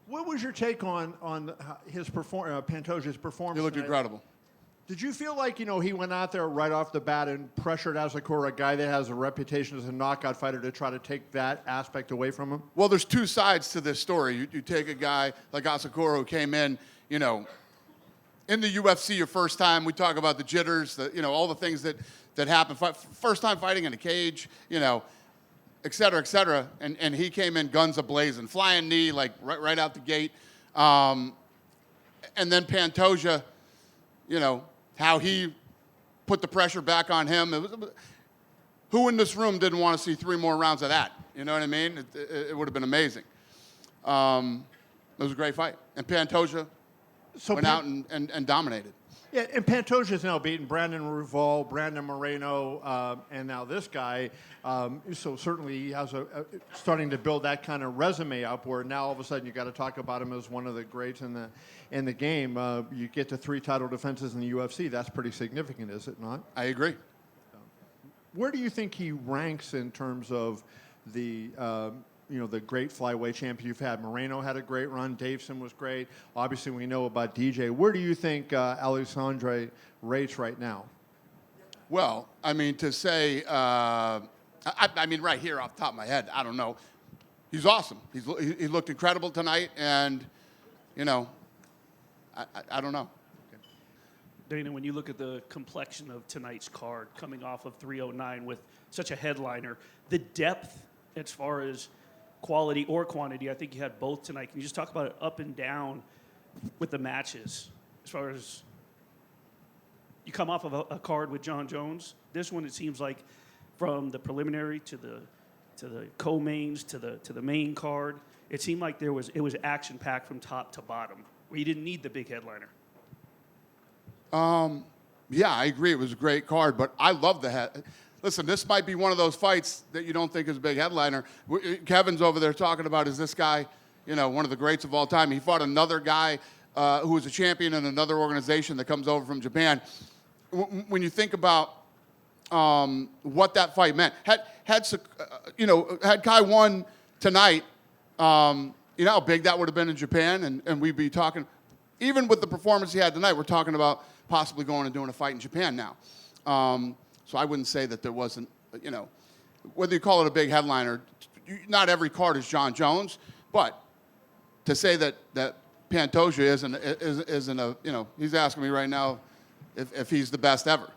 What was your take on his Pantoja's performance? He looked tonight? incredible. Did you feel like, he went out there right off the bat and pressured Asakura, a guy that has a reputation as a knockout fighter, to try to take that aspect away from him? Well, there's two sides to this story. You take a guy like Asakura who came in, in the UFC your first time. We talk about the jitters, all the things that happen. First time fighting in a cage, et cetera, and he came in guns a-blazing, flying knee, like right out the gate. And then Pantoja, how he put the pressure back on him. Who in this room didn't want to see 3 more rounds of that? You know what I mean? It would have been amazing. It was a great fight. And Pantoja went out and dominated. Yeah, and Pantoja's now beaten Brandon Royval, Brandon Moreno, and now this guy. So certainly he has starting to build that kind of resume up where now all of a sudden you got to talk about him as one of the greats in the game. You get to 3 title defenses in the UFC. That's pretty significant, is it not? I agree. Where do you think he ranks in terms of the the great flyweight champion you've had? Moreno had a great run. Davison was great. Obviously, we know about DJ. Where do you think Alexandre rates right now? Well, I mean, to say, I mean, right here off the top of my head, I don't know. He's awesome. He looked incredible tonight, and, I don't know. Dana, when you look at the complexion of tonight's card, coming off of 309 with such a headliner, the depth as far as quality or quantity, I think you had both tonight. Can you just talk about it up and down with the matches? As far as you come off of a card with John Jones, this one, it seems like from the preliminary to the co-mains to the main card, it seemed like it was action-packed from top to bottom, where you didn't need the big headliner. Yeah, I agree. It was a great card, but I love the head. Listen, this might be one of those fights that you don't think is a big headliner. Kevin's over there talking about, is this guy, one of the greats of all time? He fought another guy who was a champion in another organization that comes over from Japan. When you think about what that fight meant, had Kai won tonight, how big that would have been in Japan, and we'd be talking. Even with the performance he had tonight, we're talking about possibly going and doing a fight in Japan now. So I wouldn't say that there wasn't, whether you call it a big headliner, not every card is John Jones, but to say that Pantoja isn't a, he's asking me right now if he's the best ever.